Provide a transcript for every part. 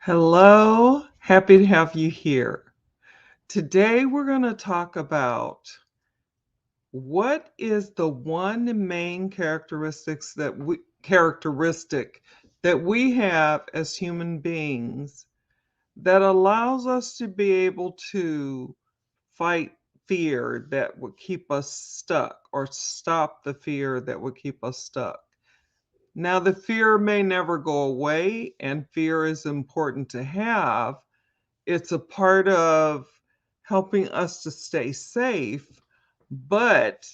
Hello, happy to have you here. Today we're going to talk about what is the one main characteristic that we have as human beings that allows us to be able to fight fear that would keep us stuck or stop the fear that would keep us stuck. Now, the fear may never go away, and fear is important to have. It's a part of helping us to stay safe, but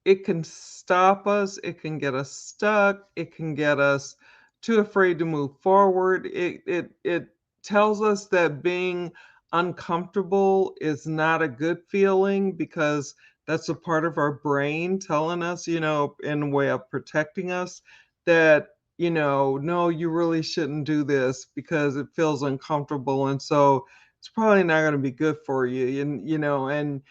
it can stop us, it can get us stuck, it can get us too afraid to move forward. It tells us that being uncomfortable is not a good feeling because that's a part of our brain telling us, in a way of protecting us that, no, you really shouldn't do this because it feels uncomfortable. And so it's probably not going to be good for you. And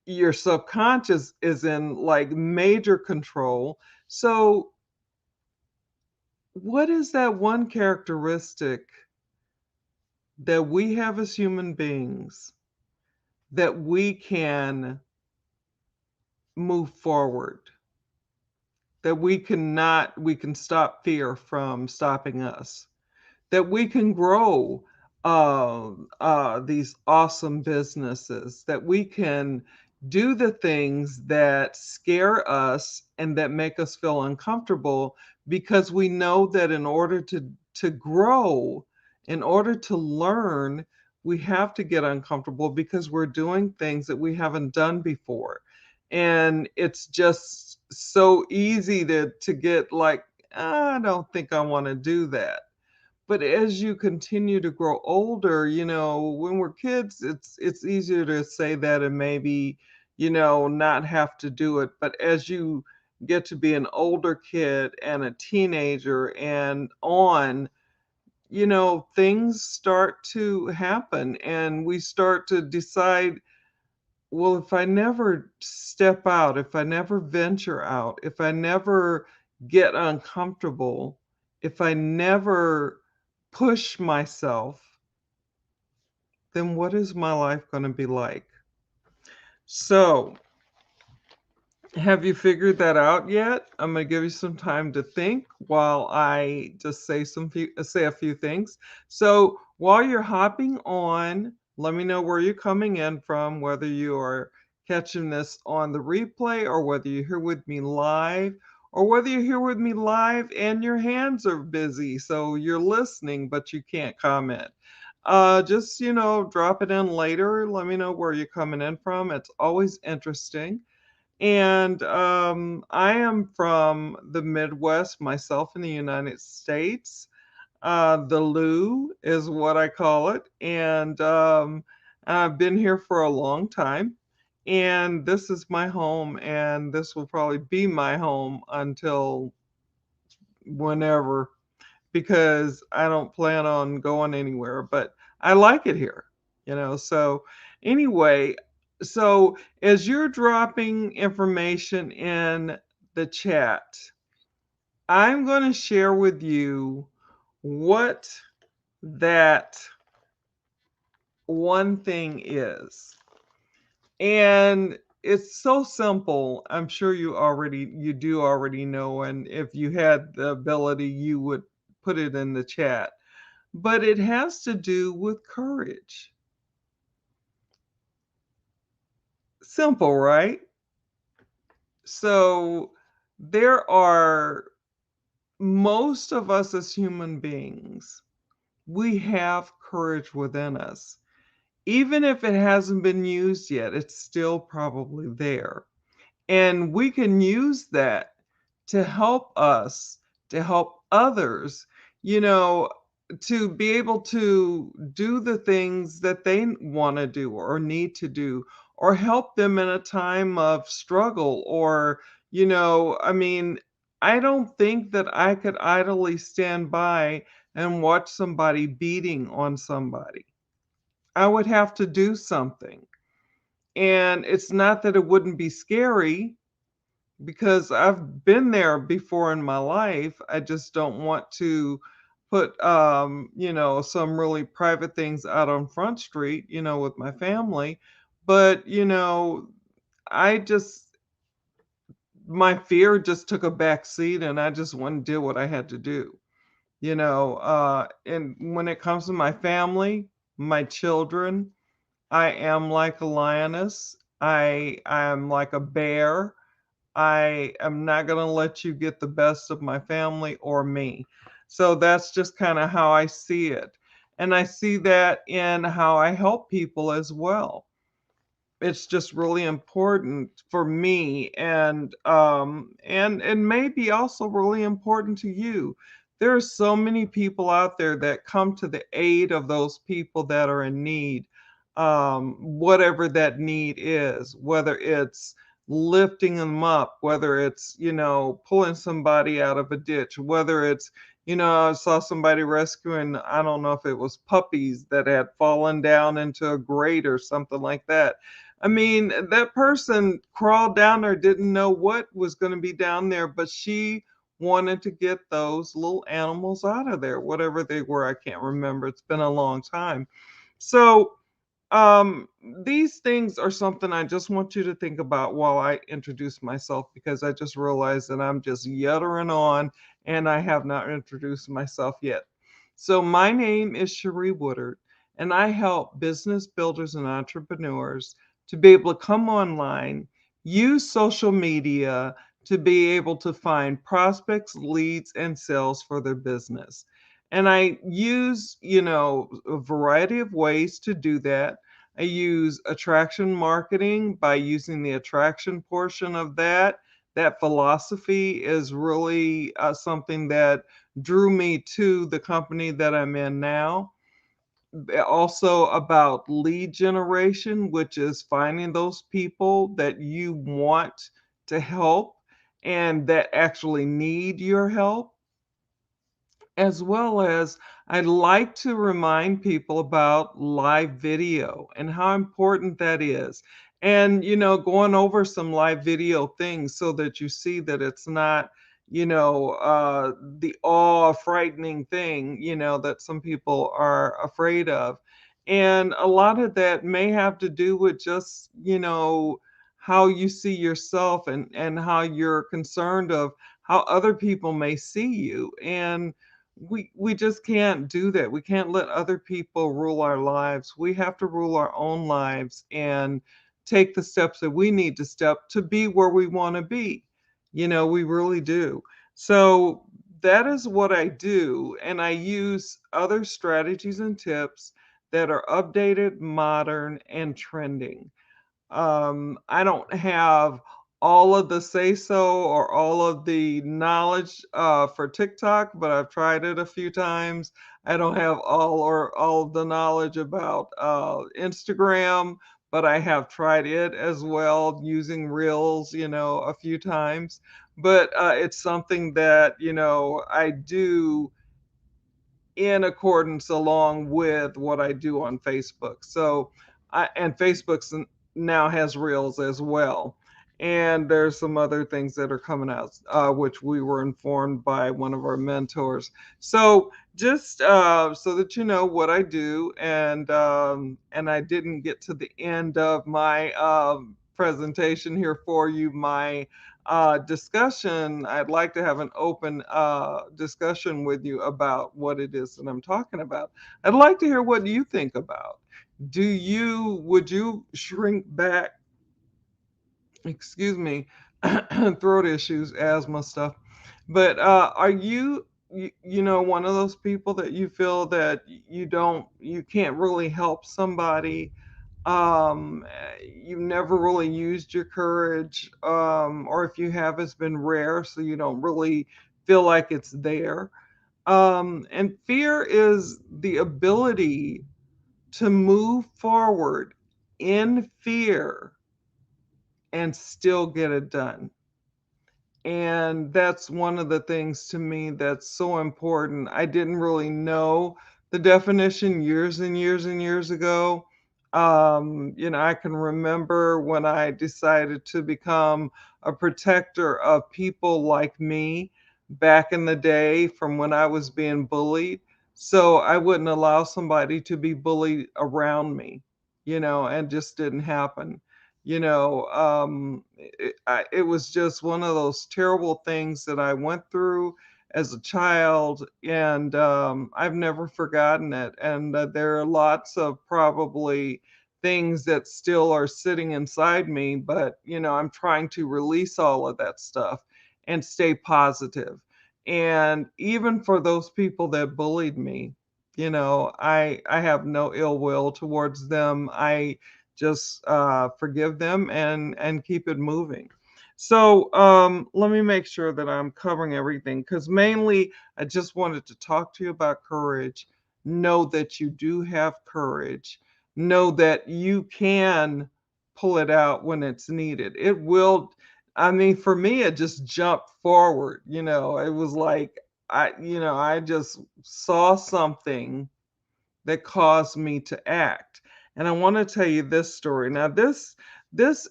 your subconscious is in like major control. So, what is that one characteristic that we have as human beings that we can move forward? That we can stop fear from stopping us, that we can grow these awesome businesses, that we can do the things that scare us and that make us feel uncomfortable because we know that in order to grow, in order to learn, we have to get uncomfortable because we're doing things that we haven't done before. And it's just so easy to get like, I don't think I want to do that. But as you continue to grow older, when we're kids, it's easier to say that and maybe, not have to do it. But as you get to be an older kid and a teenager and on, things start to happen and we start to decide, well, if I never step out, if I never venture out, if I never get uncomfortable, if I never push myself, then what is my life going to be like? So, have you figured that out yet? I'm going to give you some time to think while I just say a few things. So, while you're hopping on, let me know where you're coming in from, whether you are catching this on the replay or whether you're here with me live or whether you're here with me live and your hands are busy, so you're listening but you can't comment. Just, drop it in later. Let me know where you're coming in from. It's always interesting. And I am from the Midwest myself in the United States. The Lou is what I call it. And I've been here for a long time. And this is my home. And this will probably be my home until whenever, because I don't plan on going anywhere. But I like it here. So, anyway, so as you're dropping information in the chat, I'm going to share with you what that one thing is. And it's so simple. I'm sure you do already know, and if you had the ability, you would put it in the chat. But it has to do with courage. Simple, right? So there are most of us as human beings, we have courage within us. Even if it hasn't been used yet, it's still probably there. And we can use that to help us, to help others, you know, to be able to do the things that they want to do or need to do, or help them in a time of struggle. Or, I mean, I don't think that I could idly stand by and watch somebody beating on somebody. I would have to do something. And it's not that it wouldn't be scary, because I've been there before in my life. I just don't want to put some really private things out on Front Street, with my family. But, I just my fear just took a back seat and I just went and did what I had to do. And when it comes to my family, my children, I am like a lioness. I am like a bear. I am not going to let you get the best of my family or me. So that's just kind of how I see it. And I see that in how I help people as well. It's just really important for me, and maybe also really important to you. There are so many people out there that come to the aid of those people that are in need, whatever that need is, whether it's lifting them up, whether it's, pulling somebody out of a ditch, whether it's, I saw somebody rescuing, I don't know if it was puppies that had fallen down into a grate or something like that. I mean, that person crawled down there, didn't know what was gonna be down there, but she wanted to get those little animals out of there, whatever they were, I can't remember, it's been a long time. So, um, these things are something I just want you to think about while I introduce myself, because I just realized that I'm just yuttering on and I have not introduced myself yet. So, my name is Cherie Woodard, and I help business builders and entrepreneurs to be able to come online, use social media to be able to find prospects, leads, and sales for their business. And I use, a variety of ways to do that. I use attraction marketing by using the attraction portion of that. That philosophy is really something that drew me to the company that I'm in now. Also about lead generation, which is finding those people that you want to help and that actually need your help, as well as I'd like to remind people about live video and how important that is. And, going over some live video things so that you see that it's not, the awe frightening thing, that some people are afraid of. And a lot of that may have to do with just, how you see yourself and how you're concerned of how other people may see you. And we just can't do that. We can't let other people rule our lives. We have to rule our own lives and take the steps that we need to step to be where we want to be. We really do. So that is what I do. And I use other strategies and tips that are updated, modern, and trending. I don't have all of the say so or all of the knowledge for TikTok, but I've tried it a few times. I don't have all of the knowledge about Instagram, but I have tried it as well using Reels, a few times. But it's something that, I do in accordance along with what I do on Facebook. So, and Facebook's now has Reels as well. And there's some other things that are coming out, which we were informed by one of our mentors. So just so that you know what I do, and I didn't get to the end of my presentation here for you, my discussion, I'd like to have an open discussion with you about what it is that I'm talking about. I'd like to hear what you think about. Would you shrink back, excuse me, throat issues, asthma stuff, but are one of those people that you feel that you can't really help somebody, you've never really used your courage, or if you have, it's been rare, so you don't really feel like it's there. And fear is the ability to move forward in fear and still get it done. And that's one of the things to me that's so important. I didn't really know the definition years and years and years ago. I can remember when I decided to become a protector of people like me back in the day from when I was being bullied. So I wouldn't allow somebody to be bullied around me, and just didn't happen. It was just one of those terrible things that I went through as a child, and I've never forgotten it. And there are lots of probably things that still are sitting inside me, but I'm trying to release all of that stuff and stay positive. And even for those people that bullied me, I have no ill will towards them. I just forgive them and keep it moving. So let me make sure that I'm covering everything, because mainly I just wanted to talk to you about courage. Know that you do have courage. Know that you can pull it out when it's needed. It will. I mean, for me, it just jumped forward. It was like I just saw something that caused me to act. And I want to tell you this story. Now, this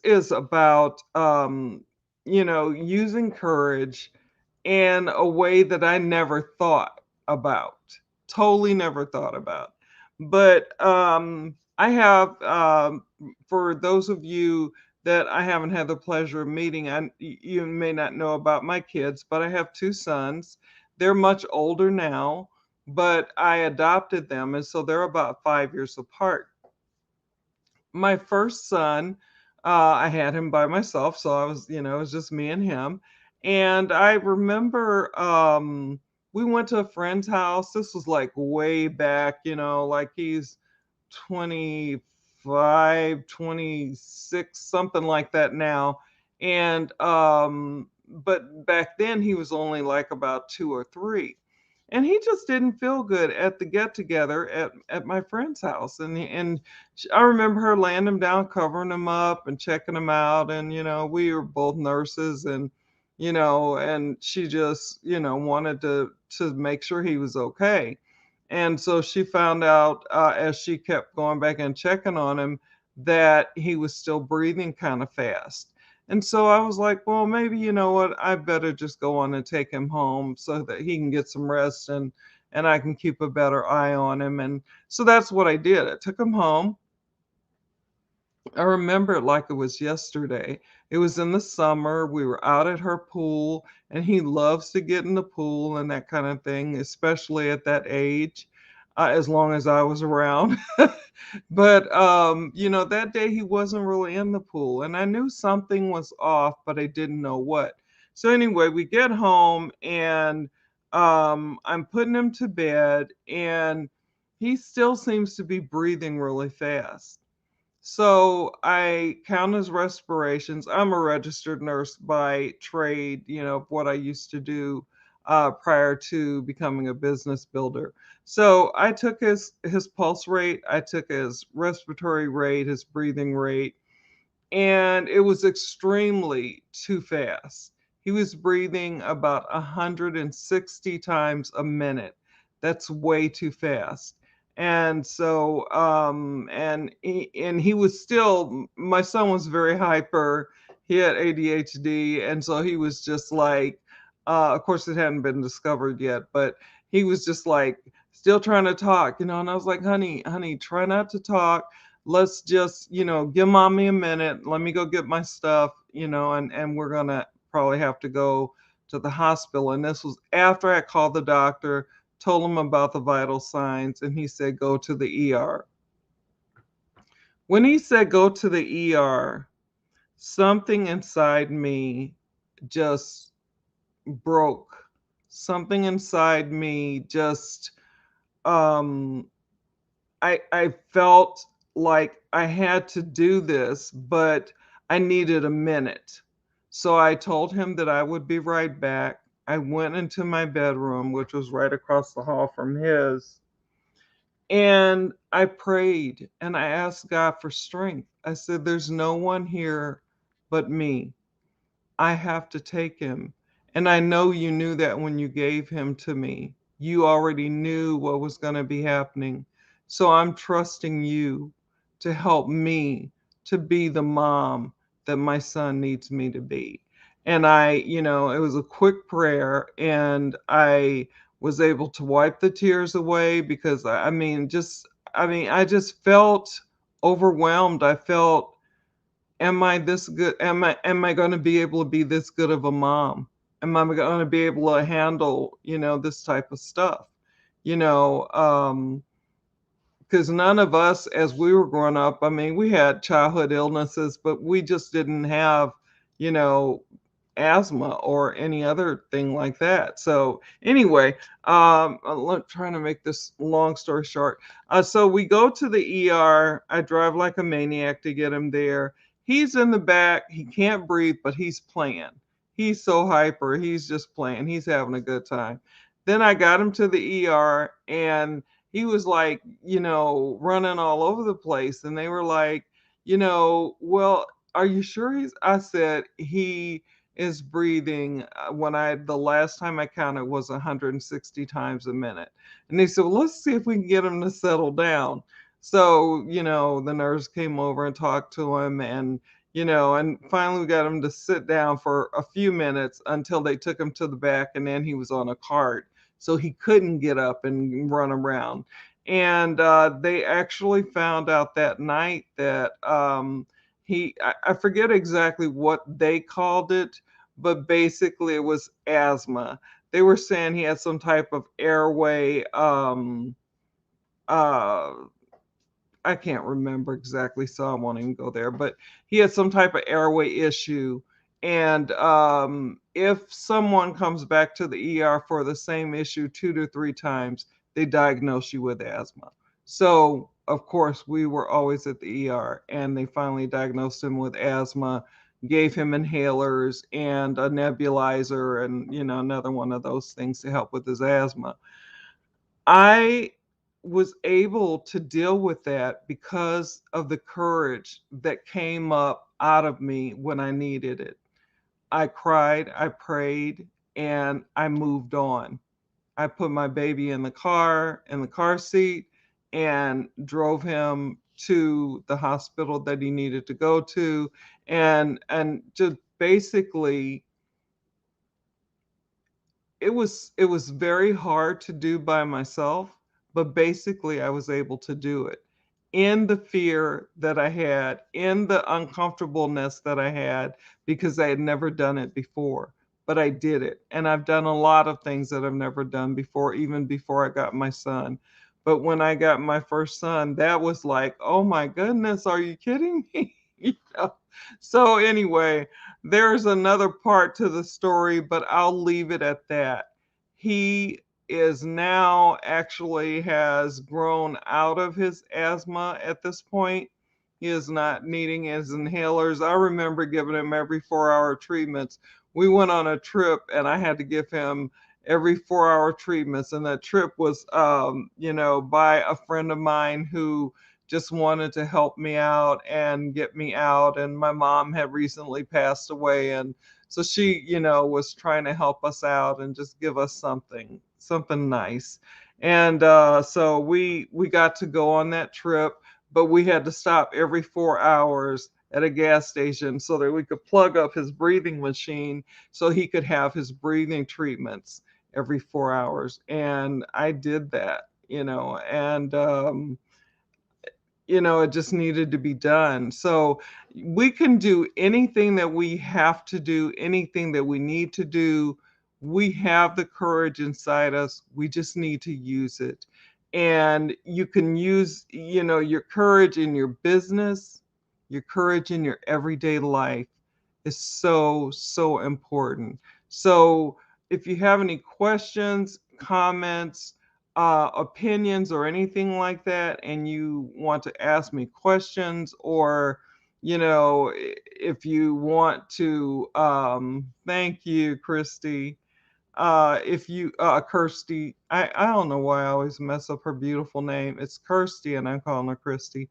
is about using courage in a way that I never thought about. Totally never thought about. But I have, for those of you that I haven't had the pleasure of meeting, you may not know about my kids, but I have two sons. They're much older now, but I adopted them, and so they're about 5 years apart. My first son, I had him by myself, so it was just me and him. And I remember we went to a friend's house. This was like way back, like he's 25, 26, something like that now. And but back then he was only like about 2 or 3, and he just didn't feel good at the get together at my friend's house. I remember her laying him down, covering him up and checking him out. And we were both nurses, and she just wanted to make sure he was okay. And so she found out, as she kept going back and checking on him, that he was still breathing kind of fast. And so I was like, well, maybe you know what, I better just go on and take him home so that he can get some rest, and I can keep a better eye on him. And so that's what I did. I took him home. I remember it like it was yesterday. It was in the summer. We were out at her pool, and he loves to get in the pool and that kind of thing, especially at that age, as long as I was around. But that day he wasn't really in the pool, and I knew something was off, but I didn't know what. So anyway, we get home, and I'm putting him to bed, and he still seems to be breathing really fast. So I count his respirations. I'm a registered nurse by trade, what I used to do prior to becoming a business builder. So I took his pulse rate, I took his respiratory rate, his breathing rate, and it was extremely too fast. He was breathing about 160 times a minute. That's way too fast. And so, and he was still. My son was very hyper. He had ADHD, and so he was just like, of course, it hadn't been discovered yet, but he was just like still trying to talk, And I was like, honey, try not to talk. Let's just, give mommy a minute. Let me go get my stuff, and we're gonna probably have to go to the hospital. And this was after I called the doctor, told him about the vital signs, and he said, go to the ER. When he said go to the ER, something inside me just broke. Something inside me just um I felt like I had to do this, but I needed a minute. So I told him that I would be right back. I went into my bedroom, which was right across the hall from his, and I prayed and I asked God for strength. I said, there's no one here but me. I have to take him. And I know you knew that when you gave him to me. You already knew what was going to be happening. So I'm trusting you to help me to be the mom that my son needs me to be. And it was a quick prayer, and I was able to wipe the tears away because I just felt overwhelmed. I felt, am I this good? Am I going to be able to be this good of a mom? Am I going to be able to handle, this type of stuff? You know, because none of us, as we were growing up, I mean, we had childhood illnesses, but we just didn't have, you know, asthma or any other thing like that. So anyway, trying to make this long story short. So we go to the ER. I drive like a maniac to get him there. He's in the back. He can't breathe, but he's playing. He's so hyper. He's just playing. He's having a good time. Then I got him to the ER, and he was like, running all over the place. And they were like, well, are you sure I said he is breathing the last time I counted was 160 times a minute. And they said, well, let's see if we can get him to settle down. So, the nurse came over and talked to him, and finally we got him to sit down for a few minutes until they took him to the back, and then he was on a cart. So he couldn't get up and run around. And they actually found out that night that I forget exactly what they called it, but basically it was asthma. They were saying he had some type of airway, uh, I can't remember exactly, so I won't even go there, but he had some type of airway issue. And if someone comes back to the ER for the same issue 2 to 3 times, they diagnose you with asthma. So, of course, we were always at the ER, and they finally diagnosed him with asthma, gave him inhalers and a nebulizer, and another one of those things to help with his asthma. I was able to deal with that because of the courage that came up out of me when I needed it. I cried, I prayed, and I moved on. I put my baby in the car seat, and drove him to the hospital that he needed to go to, and just basically it was very hard to do by myself, but basically I was able to do it in the fear that I had, in the uncomfortableness that I had, because I had never done it before. But I did it. And I've done a lot of things that I've never done before, even before I got my son. But when I got my first son, that was like, oh my goodness, are you kidding me? You know? So, anyway, there's another part to the story, but I'll leave it at that. He is now actually has grown out of his asthma at this point. He is not needing his inhalers. I remember giving him every 4-hour treatments. We went on a trip, and I had to give him every 4-hour treatments. And that trip was, by a friend of mine who just wanted to help me out and get me out. And my mom had recently passed away. And so she, was trying to help us out and just give us something nice. And so we got to go on that trip, but we had to stop every 4 hours at a gas station so that we could plug up his breathing machine so he could have his breathing treatments every 4 hours. And I did that, and it just needed to be done. So we can do anything that we have to do, anything that we need to do. We have the courage inside us. We just need to use it. And you can use, your courage in your business, your courage in your everyday life is so, so important. So if you have any questions, comments, opinions or anything like that, and you want to ask me questions, or if you want to, thank you, Christy. If you Kirsty, I don't know why I always mess up her beautiful name. It's Kirsty, and I'm calling her Christy.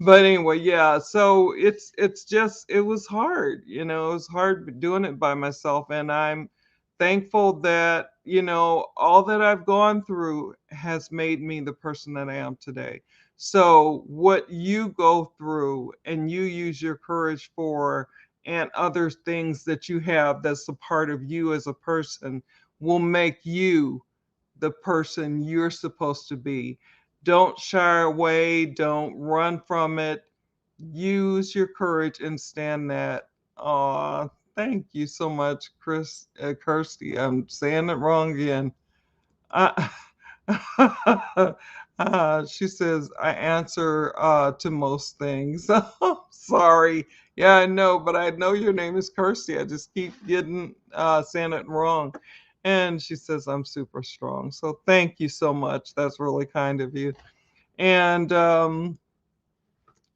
But anyway, yeah, so it's just it was hard, it was hard doing it by myself, and I'm thankful that, all that I've gone through has made me the person that I am today. So what you go through and you use your courage for, and other things that you have that's a part of you as a person, will make you the person you're supposed to be. Don't shy away, don't run from it. Use your courage and stand that. Aw, thank you so much, Kirsty. I'm saying it wrong again. Uh, she says, I answer to most things. Sorry. Yeah, I know, but I know your name is Kirsty. I just keep getting saying it wrong. And she says, I'm super strong. So thank you so much. That's really kind of you. And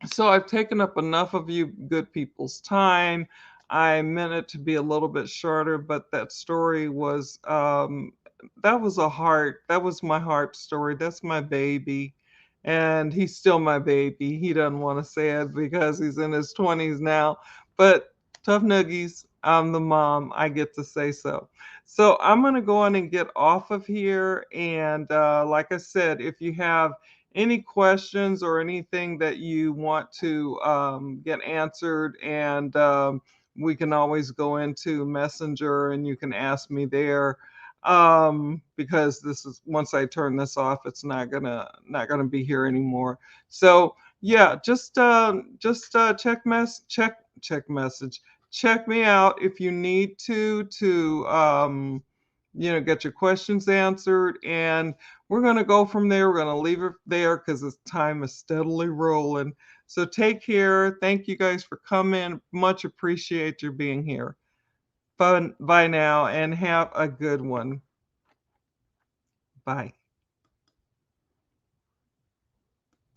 so I've taken up enough of you good people's time. I meant it to be a little bit shorter, but that story was that was that was my heart story. That's my baby. And he's still my baby. He doesn't want to say it because he's in his 20s now. But tough noogies, I'm the mom. I get to say so. So I'm going to go on and get off of here. And like I said, if you have any questions or anything that you want to get answered, and we can always go into Messenger and you can ask me there, because this is, once I turn this off, it's not gonna be here anymore. So yeah, just check message, check me out if you need to get your questions answered, and we're going to go from there. We're going to leave it there because this time is steadily rolling. So take care. Thank you guys for coming. Much appreciate your being here. Bye now, and have a good one. Bye.